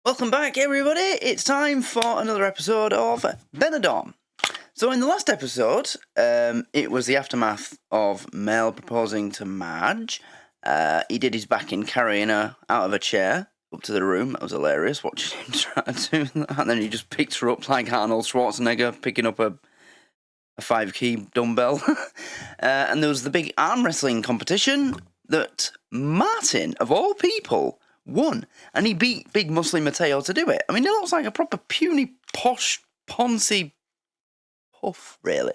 Welcome back, everybody. It's time for another episode of Benidorm. So in the last episode, it was the aftermath of Mel proposing to Madge. He did his back in carrying her out of a chair up to the room. That was hilarious, watching him try to do that. And then he just picked her up like Arnold Schwarzenegger, picking up a 5-key dumbbell. And there was the big arm wrestling competition that Martin, of all people, won. And he beat Big Muscly Mateo to do it. I mean, he looks like a proper puny, posh, poncy puff, really,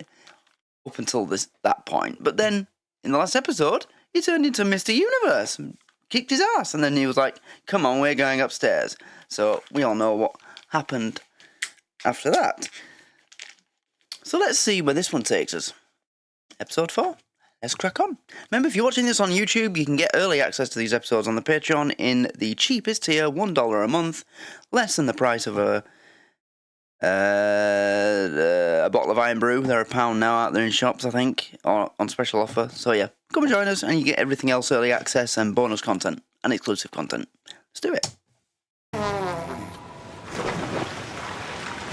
up until that point. But then, in the last episode, he turned into Mr. Universe and kicked his ass. And then he was like, come on, we're going upstairs. So we all know what happened after that. So let's see where this one takes us. Episode 4. Let's crack on. Remember, if you're watching this on YouTube, you can get early access to these episodes on the Patreon in the cheapest tier, $1 a month, less than the price of a bottle of Iron Brew. They're £1 now out there in shops, I think, or on special offer. So yeah, come and join us, and you get everything else, early access and bonus content and exclusive content. Let's do it.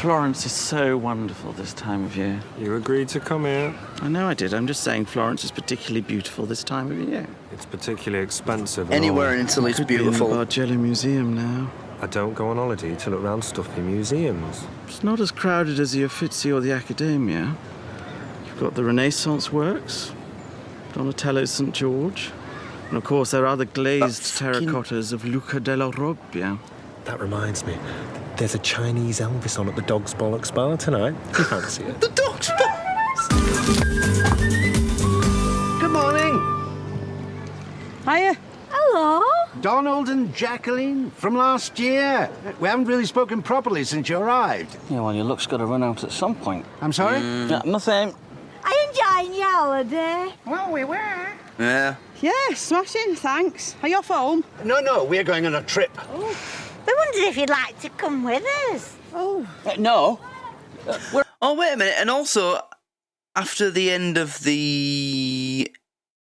Florence is so wonderful this time of year. You agreed to come here. I know I did. I'm just saying Florence is particularly beautiful this time of year. It's particularly expensive. Anywhere in Italy's beautiful. Be in the Bargello Museum now. I don't go on holiday to look round stuffy museums. It's not as crowded as the Uffizi or the Accademia. You've got the Renaissance works, Donatello's St. George, and of course there are the glazed terracottas of Luca della Robbia. That reminds me, there's a Chinese Elvis on at the Dog's Bollocks Bar tonight. Do you fancy it? The Dog's Bollocks! Good morning. Hiya. Hello. Donald and Jacqueline from last year. We haven't really spoken properly since you arrived. Yeah, well, your luck's got to run out at some point. I'm sorry? Yeah, nothing. Are you enjoying your holiday? Well, we were. Yeah. Yeah, smashing, thanks. Are you off home? No, we're going on a trip. Oh. We wondered if you'd like to come with us. Oh. No. Oh, wait a minute. And also, after the end of the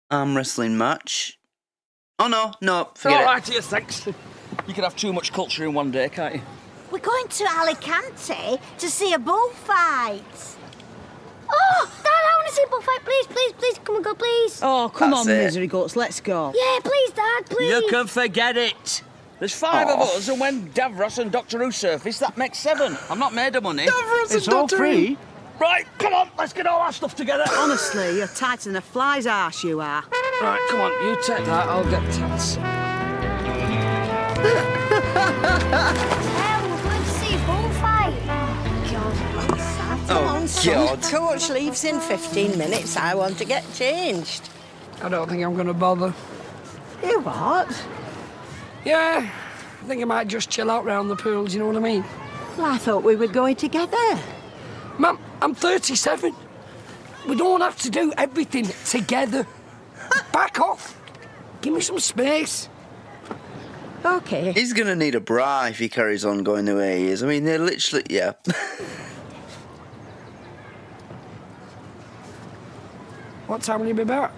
arm wrestling match... Oh, no, forget it. All right, thanks. You can have too much culture in one day, can't you? We're going to Alicante to see a bullfight. Oh, Dad, I want to see a bullfight. Please, come and go, please. Oh, come That's on, it. misery guts, let's go. Yeah, please, Dad, please. You can forget it. There's 5 of us, and when Davros and Doctor Who surface, that makes 7. I'm not made of money. Davros It's and all Doctor free. Who. Right, come on, let's get all our stuff together. Honestly, you're tighter than a fly's arse, you are. Right, come on, you take that, I'll get Tats. Yeah, we're going to see a bullfight. Oh, God. Coach leaves in 15 minutes. I want to get changed. I don't think I'm going to bother. You what? Yeah, I think I might just chill out round the pool, do you know what I mean? Well, I thought we were going together. Mum, I'm 37. We don't have to do everything together. Back off. Give me some space. Okay. He's going to need a bra if he carries on going the way he is. I mean, they're literally... Yeah. What time will you be back?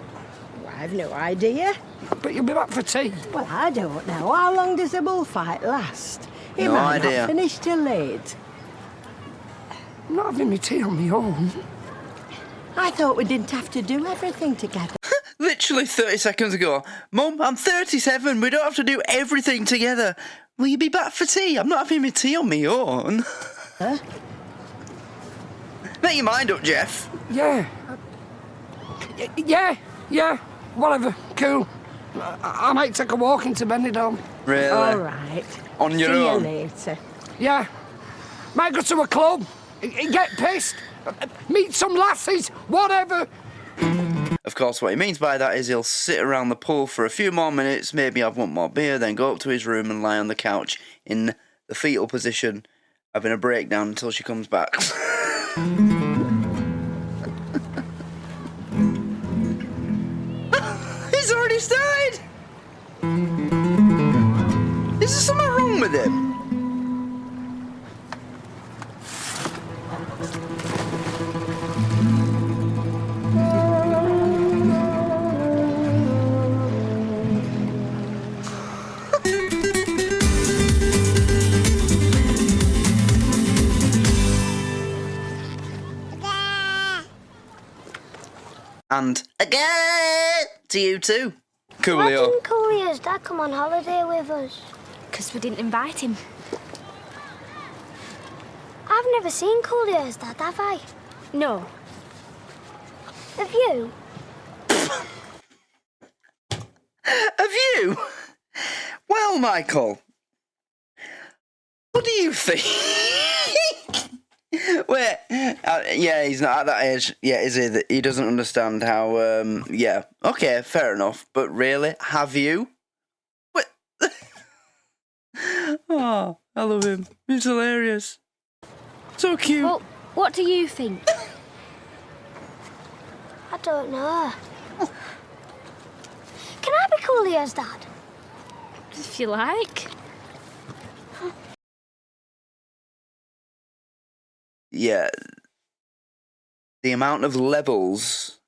Well, I've no idea. But you'll be back for tea. Well, I don't know. How long does a bullfight last? It No might idea. not finish till late. I'm not having my tea on my own. I thought we didn't have to do everything together. Literally 30 seconds ago. Mum, I'm 37. We don't have to do everything together. Will you be back for tea? I'm not having my tea on my own. Huh? Make your mind up, Jeff. Yeah. Yeah. Whatever. Cool. I might take a walk into Benidorm. Really? All right. On your See own? you later. Yeah. Might go to a club. Get pissed. Meet some lassies. Whatever. Of course, what he means by that is he'll sit around the pool for a few more minutes, maybe have one more beer, then go up to his room and lie on the couch in the fetal position, having a breakdown until she comes back. He's already started! Is there something wrong with him? And again to you too, Why Coolio. didn't Coolio's dad come on holiday with us? Because we didn't invite him. I've never seen Coolio's dad, have I? No. Have you? Have you? Well, Michael, what do you think? Wait, yeah, he's not at that age. Yeah, is he? That he doesn't understand how. Yeah, okay, fair enough. But really, have you? What? Oh, I love him. He's hilarious. So cute. Well, what do you think? I don't know. Can I be Coolio's dad? If you like. Yeah, the amount of levels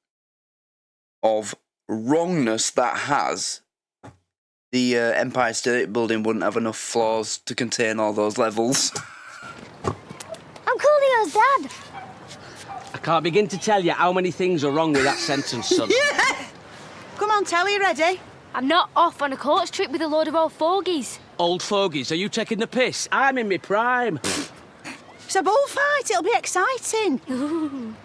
of wrongness that has, the Empire State Building wouldn't have enough floors to contain all those levels. I'm Coolio's dad. I can't begin to tell you how many things are wrong with that sentence, son. Yeah! Come on, Telly, ready? I'm not off on a coach trip with a load of old fogies. Old fogies, are you taking the piss? I'm in my prime. It's a bullfight. It'll be exciting.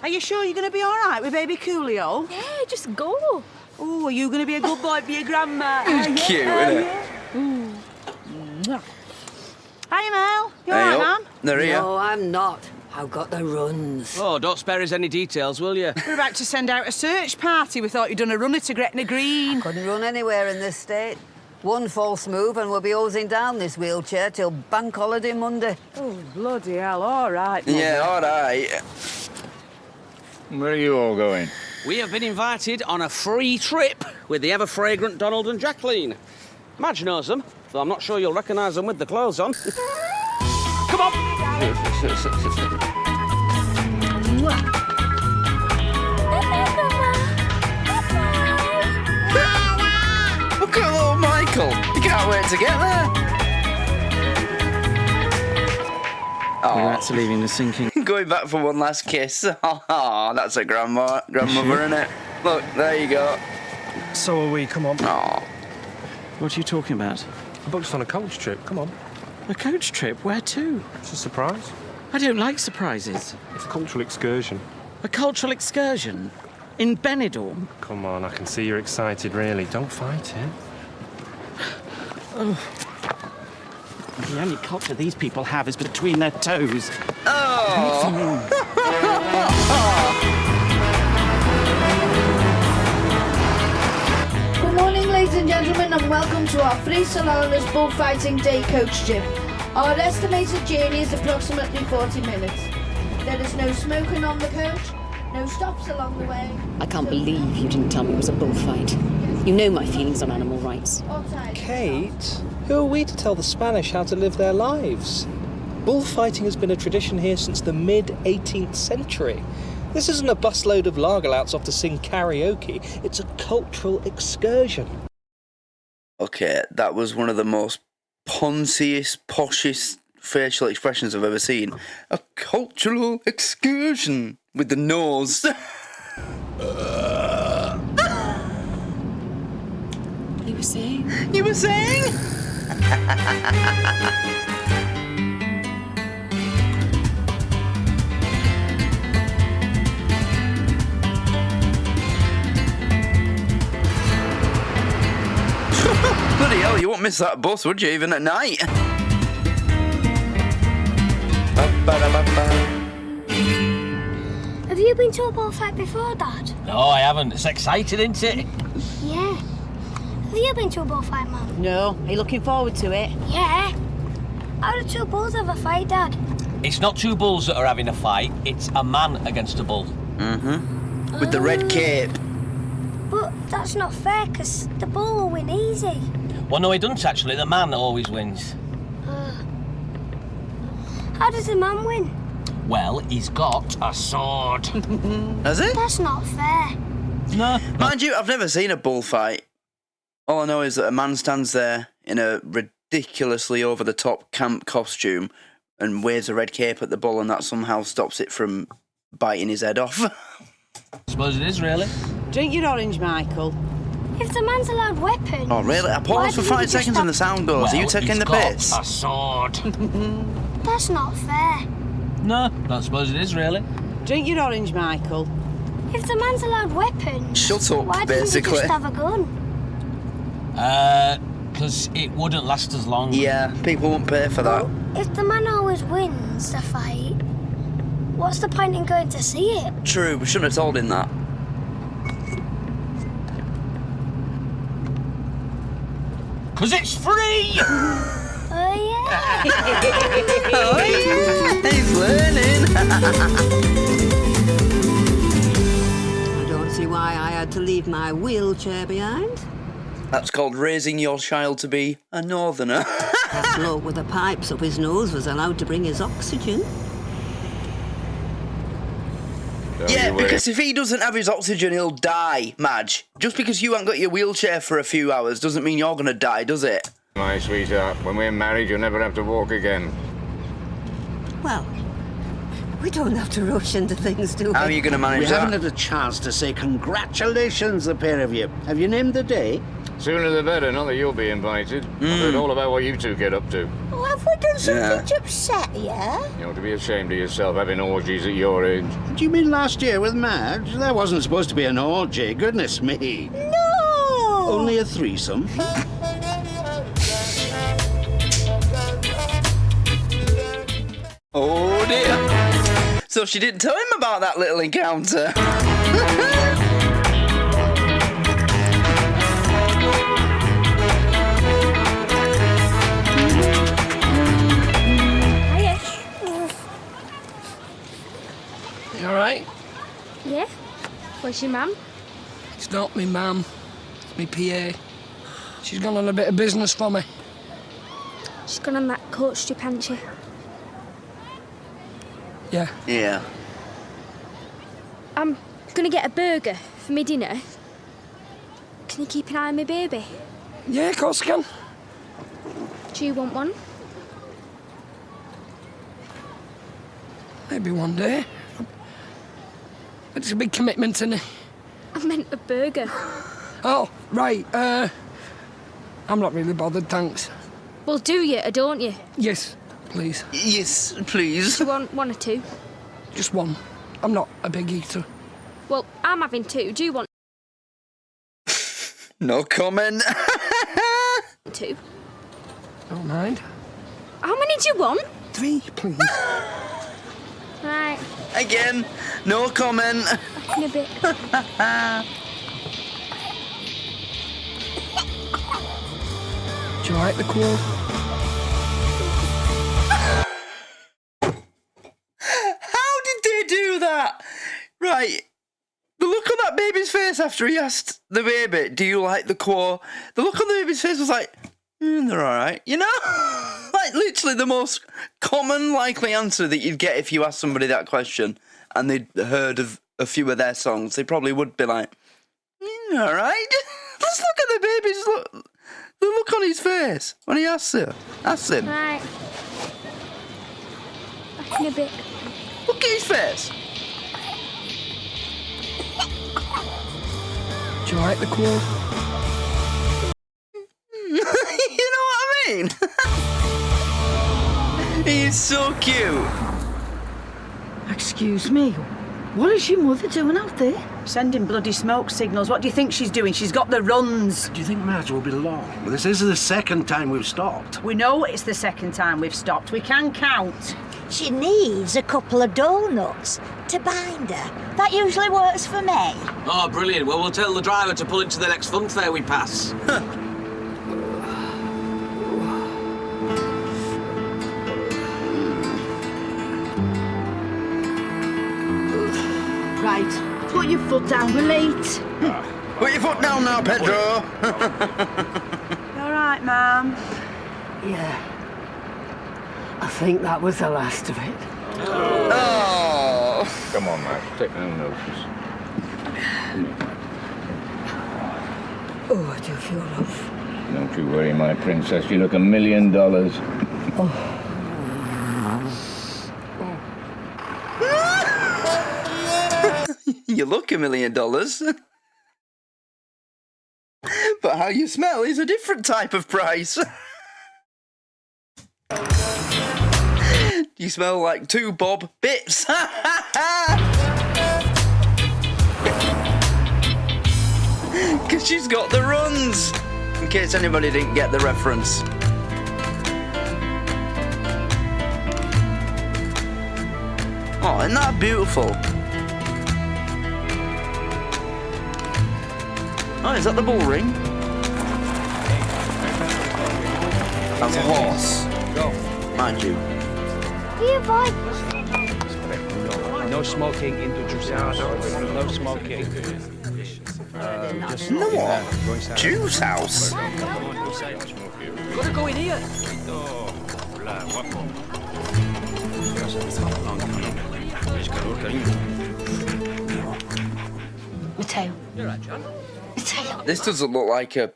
Are you sure you're going to be all right with baby Coolio? Yeah, just go. Oh, are you going to be a good boy for your grandma? Cute, isn't it? Hi, Mel. You all Hey, right, up. man? They're here. No, I'm not. I've got the runs. Oh, don't spare us any details, will you? We're about to send out a search party. We thought you'd done a runner to Gretna Green. Couldn't run anywhere in this state. One false move and we'll be hosing down this wheelchair till bank holiday Monday. Oh, bloody hell. All right, Mother. Yeah, all right. Where are you all going? We have been invited on a free trip with the ever-fragrant Donald and Jacqueline. Madge knows them, though I'm not sure you'll recognise them with the clothes on. Come on! Look at little Michael. You can't wait to get there. We're actually leaving the sinking. Going back for one last kiss. Oh, that's a grandmother, isn't it? Look, there you go. So are we, come on. Oh, What are you talking about? I booked us on a coach trip, come on. A coach trip? Where to? It's a surprise. I don't like surprises. It's a cultural excursion. A cultural excursion? In Benidorm? Come on, I can see you're excited, really. Don't fight it. The only culture these people have is between their toes. Good morning, ladies and gentlemen, and welcome to our Fraser Horne's bullfighting day coach trip. Our estimated journey is approximately 40 minutes. There is no smoking on the coach, no stops along the way. I can't believe you didn't tell me it was a bullfight. You know my feelings on animal rights. Kate, who are we to tell the Spanish how to live their lives? Bullfighting has been a tradition here since the mid-18th century. This isn't a busload of lagerlouts off to sing karaoke. It's a cultural excursion. okay, that was one of the most ponziest, poshest facial expressions I've ever seen. A cultural excursion with the nose. You were saying? You were saying? Bloody hell, you won't miss that bus, would you, even at night? Have you been to a bullfight before, Dad? No, I haven't. It's exciting, isn't it? Yeah. Have you been to a bullfight, Mum? No. Are you looking forward to it? Yeah. How do two bulls have a fight, Dad? It's not two bulls that are having a fight, it's a man against a bull. Mm-hmm. With the red cape. But that's not fair, because the bull will win easy. Well, no, he doesn't actually. The man always wins. How does the man win? Well, he's got a sword. Has it? That's not fair. No. Mind you, I've never seen a bullfight. All I know is that a man stands there in a ridiculously over-the-top camp costume and waves a red cape at the bull, and that somehow stops it from biting his head off. I suppose it is, really. Drink your orange, Michael. If the man's allowed weapons... Oh, really? I pause for 5 seconds and the sound goes. Are you taking the piss? A sword. That's not fair. No, I suppose it is, really. Drink your orange, Michael. If the man's allowed weapons... Shut up, why basically. doesn't he just have a gun? Because it wouldn't last as long. Yeah, people won't pay for that. If the man always wins the fight, what's the point in going to see it? True, we shouldn't have told him that. Because it's free! Oh, yeah. Oh, yeah. He's learning. I don't see why I had to leave my wheelchair behind. That's called raising your child to be a northerner. That bloke with the pipes up his nose was allowed to bring his oxygen. Yeah, because if he doesn't have his oxygen, he'll die, Madge. Just because you haven't got your wheelchair for a few hours doesn't mean you're going to die, does it? My sweetheart, when we're married, you'll never have to walk again. Well, we don't have to rush into things, do we? How are you going to manage We that? haven't had a chance to say congratulations, the pair of you. Have you named the day? Sooner the better, not that you'll be invited. I've heard all about what you two get up to. Oh, have we done something to upset you? You ought to be ashamed of yourself having orgies at your age. Do you mean last year with Madge? That wasn't supposed to be an orgy, goodness me. No! Only a threesome. Oh dear. So she didn't tell him about that little encounter. You alright? Yeah? Where's your mum? It's not me mum. It's me PA. She's gone on a bit of business for me. She's gone on that coach trip, hasn't she? Yeah. Yeah. I'm gonna get a burger for me dinner. Can you keep an eye on my baby? Yeah, of course I can. Do you want one? Maybe one day. It's a big commitment, isn't it? I meant a burger. Oh, right. I'm not really bothered, thanks. Well, do you or don't you? Yes, please. Yes, please. Do you want one or two? Just one. I'm not a big eater. Well, I'm having two. Do you want No comment. two? Don't mind. How many do you want? 3, please. Right. Again, no comment. Back in a bit. Do you like the quote? How did they do that? Right. The look on that baby's face after he asked the baby, do you like the quo? The look on the baby's face was like, they're all right. You know? Like, literally the most common likely answer that you'd get if you asked somebody that question and they'd heard of a few of their songs. They probably would be like, all right. Let's look at the baby's look. The look on his face when he asks him. Right. Back in a bit. Look at his face. Do you like the quote? You know what I mean? He's so cute. Excuse me, what is your mother doing out there? Sending bloody smoke signals. What do you think she's doing? She's got the runs. Do you think Madge will be long? Well, this is the second time we've stopped. We know it's the second time we've stopped. We can count. She needs a couple of donuts to bind her. That usually works for me. Oh, brilliant. Well, we'll tell the driver to pull into the next fun fair we pass. Right, put your foot down. We're late. Put your foot down now, Pedro. You all right, Mum? Yeah. I think that was the last of it. Oh. Come on, Max, take no notice. Oh, I do feel rough. Don't you worry, my princess. You look $1 million. Oh. You look $1 million. But how you smell is a different type of price. You smell like 2 bob bits. Because she's got the runs. In case anybody didn't get the reference. Oh, isn't that beautiful? Oh, is that the bull ring? That's a horse. Go. Mind you. Here, boy. No smoking into juice house. No smoking. No what? Juice house? Gotta go in here. Mateo. You're right, John. Mateo. This doesn't look like a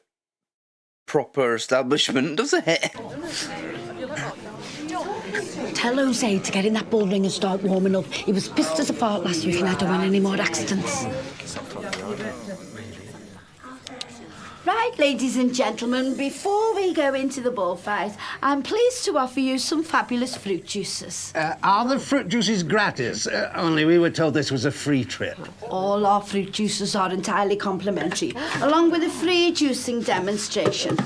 proper establishment, does it? Tell Jose to get in that bull ring and start warming up. He was pissed as a fart last week and I don't want any more accidents. Right, ladies and gentlemen, before we go into the bullfight, I'm pleased to offer you some fabulous fruit juices. Are the fruit juices gratis? Only we were told this was a free trip. All our fruit juices are entirely complimentary, along with a free juicing demonstration.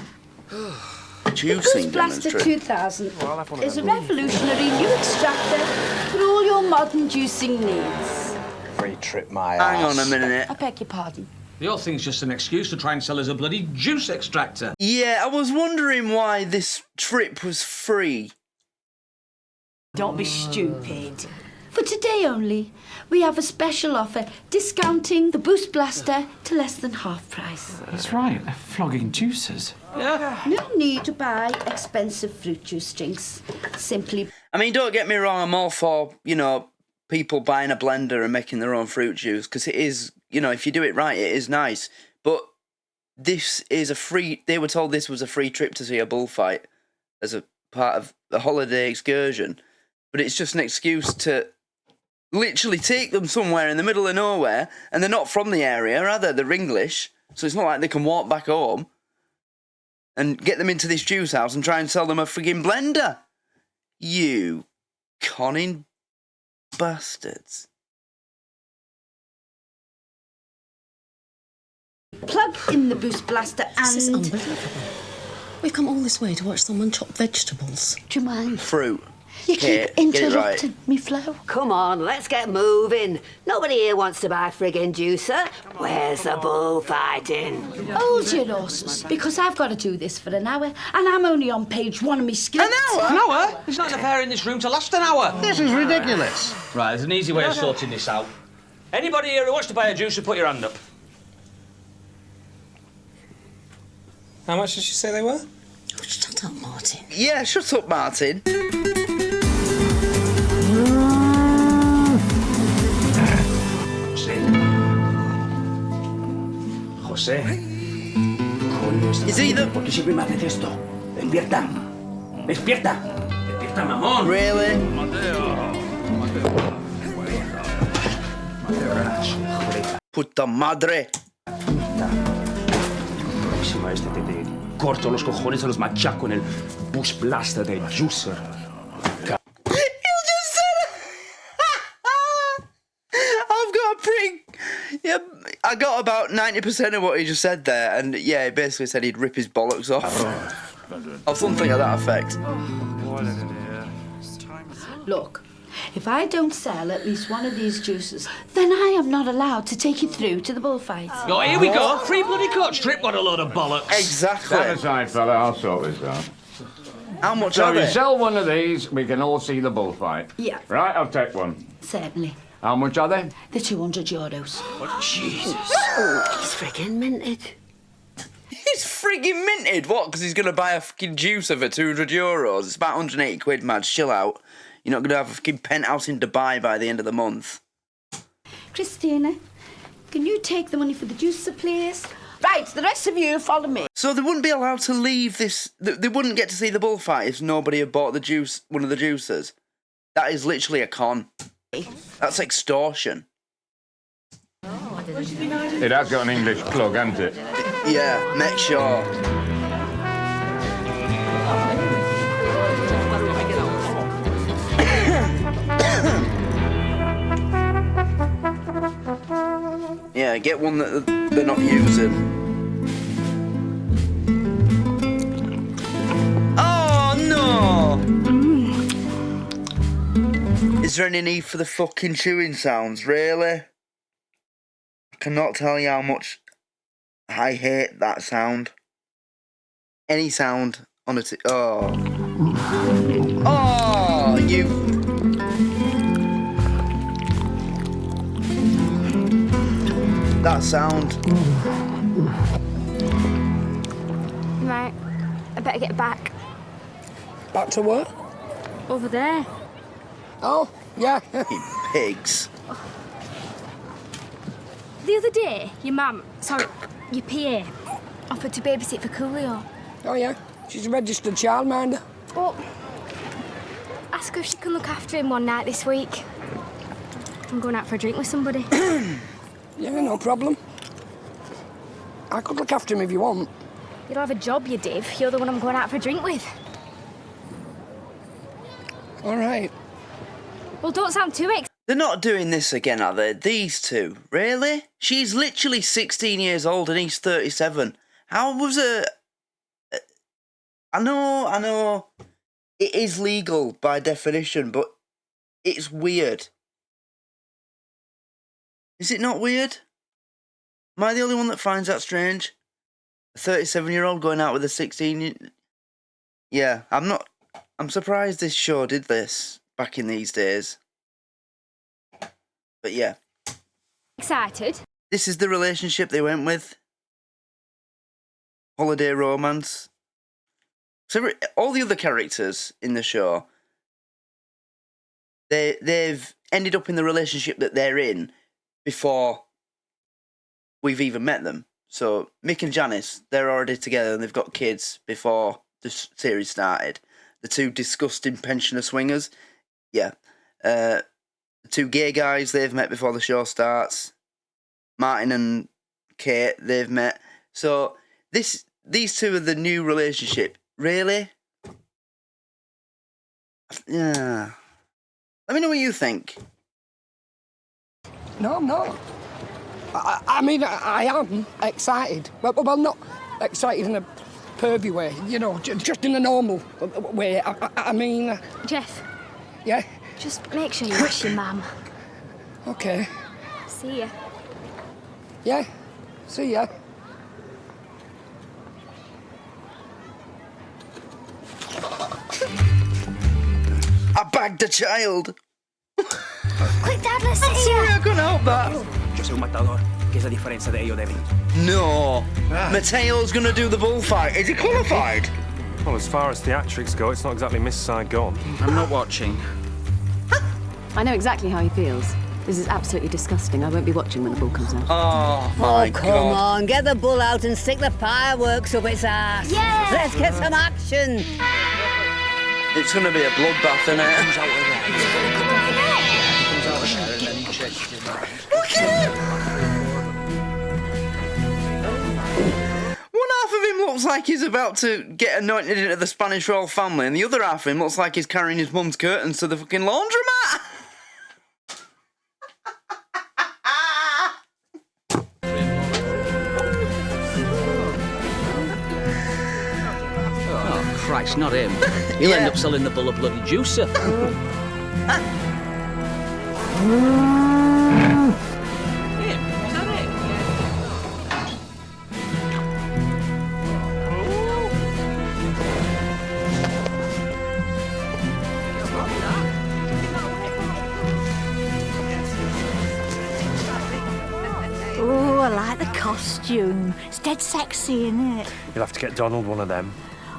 Juicing Blaster demonstration. 2000 is a revolutionary new extractor for all your modern juicing needs. Free trip, my Hang on a minute. I beg your pardon. The whole thing's just an excuse to try and sell us a bloody juice extractor. Yeah, I was wondering why this trip was free. Don't be stupid. For today only, we have a special offer discounting the Boost Blaster to less than half price. That's right, they're flogging juicers. Yeah. No need to buy expensive fruit juice drinks. Simply. I mean, don't get me wrong, I'm all for, people buying a blender and making their own fruit juice, because it is, if you do it right, it is nice. But this is a free... They were told this was a free trip to see a bullfight as a part of a holiday excursion. But it's just an excuse to literally take them somewhere in the middle of nowhere, and they're not from the area, are they? They're English, so it's not like they can walk back home, and get them into this juice house and try and sell them a frigging blender. You conning bastards. Plug in the Boost Blaster and... This is unbelievable. We've come all this way to watch someone chop vegetables. Do you mind? Fruit. You keep interrupting me flow. Come on, let's get moving. Nobody here wants to buy a friggin' juicer. Where's the bullfighting? Hold your horses, because I've got to do this for an hour, and I'm only on page 1 of my script. An hour? There's not enough air in this room to last an hour. This is ridiculous. Right, there's an easy way of sorting this out. Anybody here who wants to buy a juicer, put your hand up. How much did she say they were? Oh, shut up, Martin. Yeah, shut up, Martin. José. Is he the... ¿Por qué siempre me haces esto? Despierta. Despierta. Despierta, mamón. Really? Puta madre. Próxima vez te corto los cojones y los machaco en el Boost Blaster de Juicer. Yeah, I got about 90% of what he just said there, and yeah, he basically said he'd rip his bollocks off. Or something of that effect. Look, if I don't sell at least one of these juices, then I am not allowed to take you through to the bullfight. Oh, here we go. Free bloody coach trip. What a load of bollocks. Exactly. Stand aside, fella. I'll sort this out. How much So are if you they? sell one of these, we can all see the bullfight. Yeah. Right, I'll take one. Certainly. How much are they? The €200. Jesus. Oh, he's friggin' minted. He's frigging minted. What? Because he's going to buy a fucking juicer for €200. It's about 180 quid, Mads. Chill out. You're not going to have a fucking penthouse in Dubai by the end of the month. Christina, can you take the money for the juicer, please? Right, the rest of you follow me. So they wouldn't be allowed to leave this... They wouldn't get to see the bullfight if nobody had bought one of the juicers. That is literally a con. That's extortion. It has got an English plug, hasn't it? Yeah, make sure. Yeah, get one that they're not using. Oh, no! Is there any need for the fucking chewing sounds, really? I cannot tell you how much I hate that sound. Any sound on a oh. Oh, you... That sound. Right, I better get back. Back to work? Over there. Oh, yeah. You pigs. The other day, your PA, offered to babysit for Coolio. Oh, yeah? She's a registered childminder. Well, ask her if she can look after him one night this week. I'm going out for a drink with somebody. Yeah, no problem. I could look after him if you want. You'll have a job, you div. You're the one I'm going out for a drink with. All right. Well, don't sound too They're not doing this again, are they? These two? Really? She's literally 16 years old and he's 37. How was it? I know. It is legal by definition, but it's weird. Is it not weird? Am I the only one that finds that strange? A 37-year-old going out with a 16... Yeah, I'm surprised this show did this back in these days. But yeah. excited. This is the relationship they went with. Holiday romance. So all the other characters in the show, they've ended up in the relationship that they're in before we've even met them. So Mick and Janice, they're already together and they've got kids before the series started. The two disgusting pensioner swingers, yeah. The two gay guys, they've met before the show starts. Martin and Kate, they've met. So these two are the new relationship. Really? Yeah. Let me know what you think. No, I'm not. I mean, I am excited. Well, not excited in a pervy way, you know, just in a normal way. I mean... Jeff. Yeah? Just make sure you wish your mum. OK. See ya. Yeah, see ya. I bagged a child. Quick, Dad, let's see. I'm sorry, I couldn't help that. Yo soy un matador. ¿Qué es la diferencia de ello de mí? No. Mateo's going to do the bullfight. Is he qualified? Well, as far as theatrics go, it's not exactly Miss Saigon. I'm not watching. I know exactly how he feels. This is absolutely disgusting. I won't be watching when the bull comes out. Oh, my God. Come on, get the bull out and stick the fireworks up its ass. Yeah. Let's get some action. It's going to be a bloodbath, isn't it? Look at him! One half of him looks like he's about to get anointed into the Spanish royal family, and the other half of him looks like he's carrying his mum's curtains to the fucking laundromat. Christ, not him. He'll end up selling the bull a bloody juicer. Oh, I like the costume. It's dead sexy, isn't it? You'll have to get Donald one of them.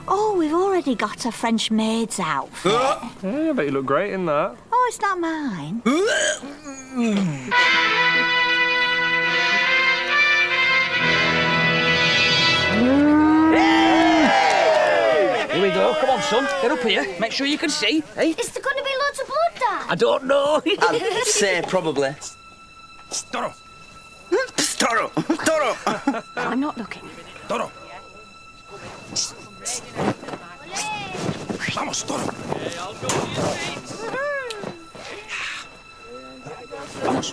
Oh, we've already got a French maid's outfit. Yeah, I bet you look great in that. Oh, it's not mine. Here we go. Come on, son. Get up here. Make sure you can see. Hey? Is there going to be loads of blood, Dad? I don't know. I'd say probably. Toro. Toro! Toro! I'm not looking. Toro. Vamos, Toro. Vamos.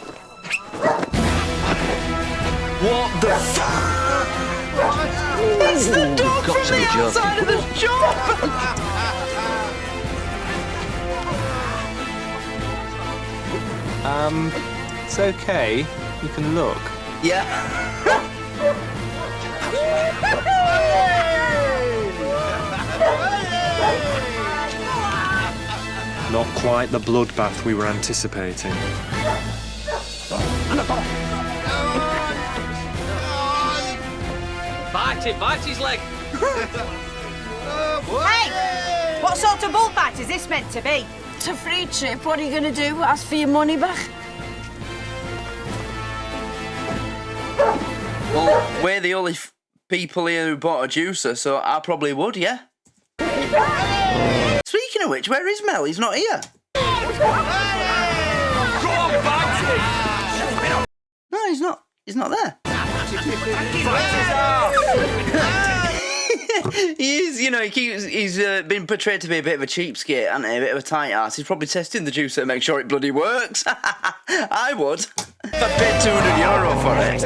What the fuck? It's the dog from the outside of the shop! It's okay. You can look. Yeah. Not quite the bloodbath we were anticipating. Bite his leg. Hey! What sort of bullfight is this meant to be? It's a free trip. What are you going to do? Ask for your money back? Well, we're the only people here who bought a juicer, so I probably would, yeah. Speaking of which, where is Mel? He's not here. No, he's not. He's not there. He is, you know, he's been portrayed to be a bit of a cheapskate, hasn't he? A bit of a tight ass. He's probably testing the juicer to make sure it bloody works. I would. If I paid €200 for it.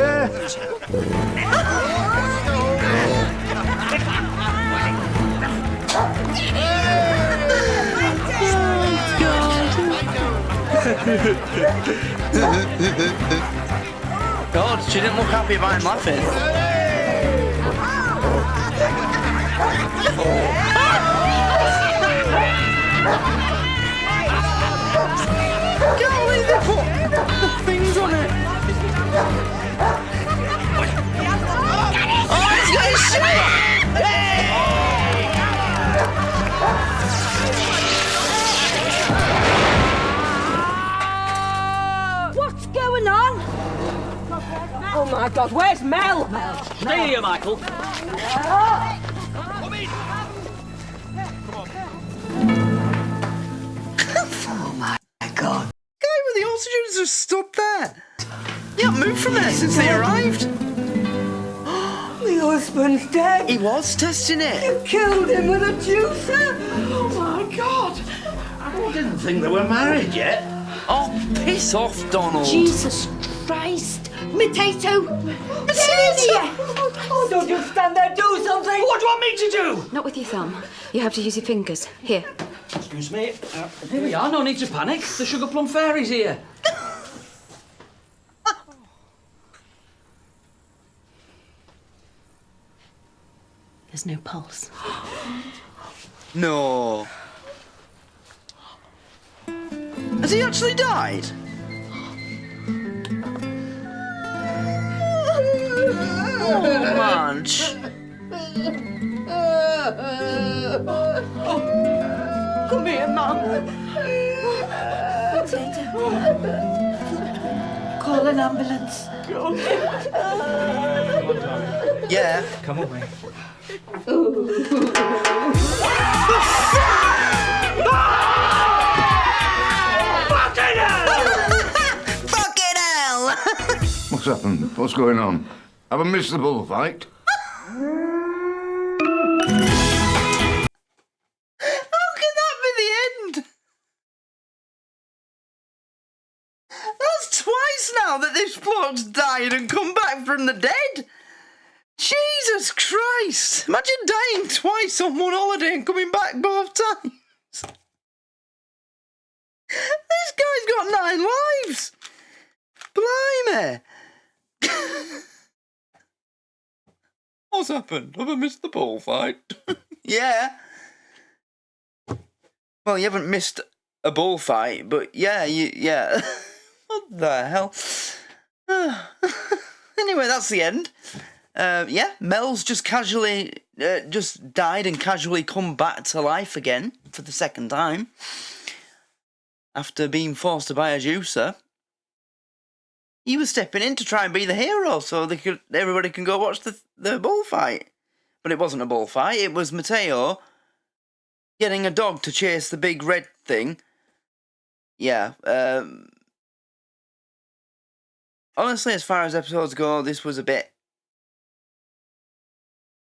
God, she didn't look happy about him laughing. Golly, they put the things on it. Oh, he's got his shit! What's going on? Oh my God, where's Mel? Stay here, Michael. Oh my God. Guy with the oxygen just stood there. He hasn't moved from there since they arrived. My husband's dead. He was testing it. You killed him with a juicer. Oh my God. I didn't think they were married yet. Oh, piss off, Donald. Jesus Christ. Potato. Oh, don't just stand there, do something. What do you want me to do? Not with your thumb. You have to use your fingers. Here. Excuse me. Here we are, no need to panic. The Sugar Plum Fairy's here. There's no pulse. No. Has he actually died? Oh, Munch. Come here, Mum. Potato. Call an ambulance. Yeah. Come away. Fucking hell! What's happened? What's going on? Have I missed the bullfight? How can that be the end? That's twice now that this bloke's died and come back from the dead. Jesus Christ! Imagine dying twice on one holiday and coming back both times. This guy's got 9 lives. Blimey. What's happened? Have I missed the bullfight? Yeah. Well, you haven't missed a bullfight, but yeah, yeah. What the hell? Anyway, that's the end. Yeah, Mel's just casually just died and casually come back to life again for the second time after being forced to buy a juicer. He was stepping in to try and be the hero so everybody can go watch the bullfight. But it wasn't a bullfight, it was Mateo getting a dog to chase the big red thing. Yeah, honestly, as far as episodes go, this was a bit...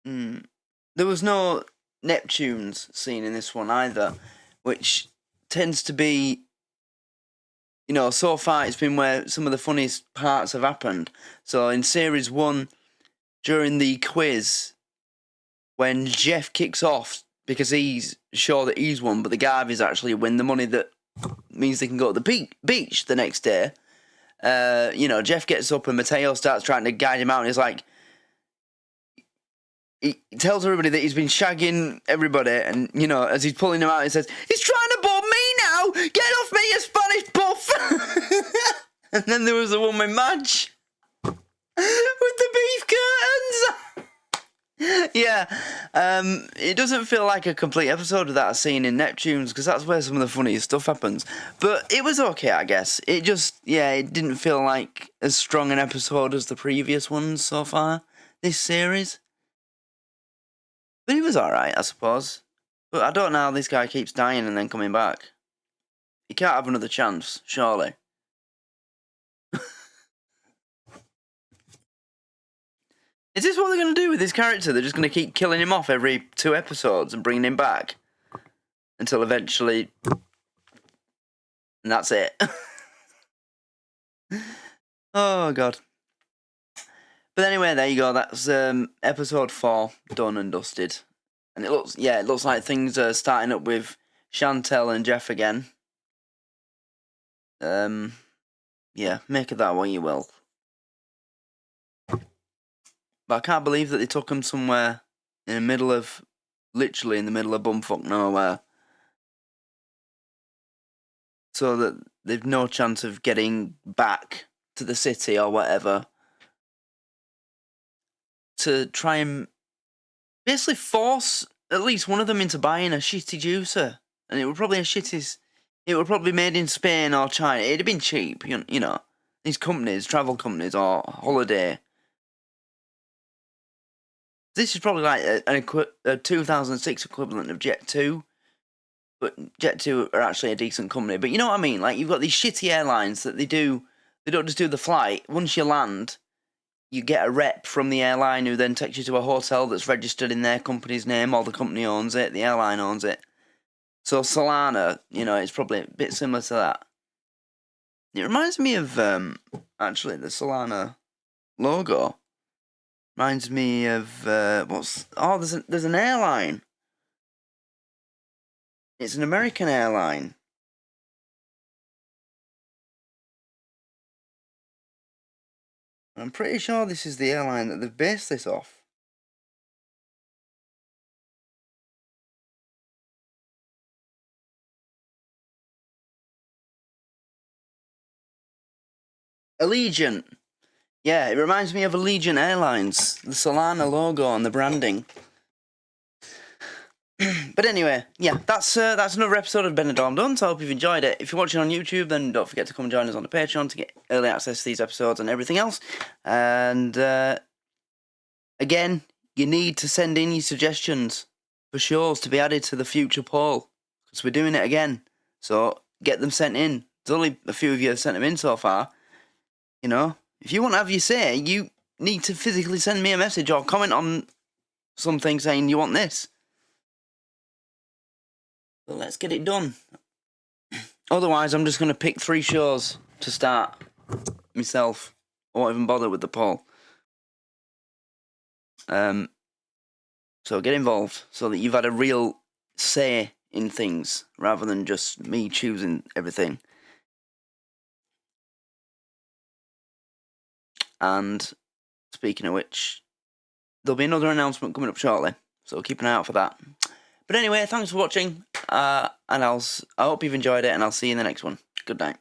There was no Neptunes scene in this one either, which tends to be... You know, so far it's been where some of the funniest parts have happened. So in Series 1, during the quiz, when Jeff kicks off because he's sure that he's won, but the Garveys actually win the money that means they can go to the beach the next day. You know, Jeff gets up and Mateo starts trying to guide him out, and he's like, he tells everybody that he's been shagging everybody, and, you know, as he's pulling him out, he says, he's trying to bore me now! Get off me, you Spanish buff! And then there was a one with Madge with the beef curtains! Yeah, it doesn't feel like a complete episode of that scene in Neptunes, because that's where some of the funniest stuff happens. But it was okay, I guess. It just, yeah, it didn't feel like as strong an episode as the previous ones so far, this series. But it was alright, I suppose. But I don't know how this guy keeps dying and then coming back. He can't have another chance, surely. Is this what they're going to do with his character? They're just going to keep killing him off every 2 episodes and bringing him back? Until eventually... And that's it. Oh, God. But anyway, there you go. That's episode 4 done and dusted. And it looks like things are starting up with Chantel and Jeff again. Yeah, make of that what you will. But I can't believe that they took them somewhere in the middle of, literally in the middle of bumfuck nowhere. So that they've no chance of getting back to the city or whatever. To try and basically force at least one of them into buying a shitty juicer. And it would probably be made in Spain or China. It'd have been cheap, you know. These companies, travel companies or holiday. This is probably like a 2006 equivalent of Jet 2. But Jet 2 are actually a decent company. But you know what I mean? Like, you've got these shitty airlines that they don't just do the flight. Once you land, you get a rep from the airline who then takes you to a hotel that's registered in their company's name, or the company owns it, the airline owns it. So Solana, you know, it's probably a bit similar to that. It reminds me of, actually, the Solana logo. Reminds me of, there's an airline. It's an American airline. I'm pretty sure this is the airline that they've based this off. Allegiant. Yeah, it reminds me of Allegiant Airlines. The Solana logo and the branding. But anyway, yeah, that's another episode of Benidorm done, so I hope you've enjoyed it. If you're watching on YouTube, then don't forget to come and join us on the Patreon to get early access to these episodes and everything else. And, again, you need to send in your suggestions for shows to be added to the future poll, because we're doing it again. So, get them sent in. There's only a few of you have sent them in so far. You know, if you want to have your say, you need to physically send me a message or comment on something saying you want this. So let's get it done. Otherwise, I'm just going to pick 3 shows to start myself. I won't even bother with the poll. So get involved so that you've had a real say in things rather than just me choosing everything. And speaking of which, there'll be another announcement coming up shortly, so keep an eye out for that. But anyway, thanks for watching, and I hope you've enjoyed it, and I'll see you in the next one. Good night.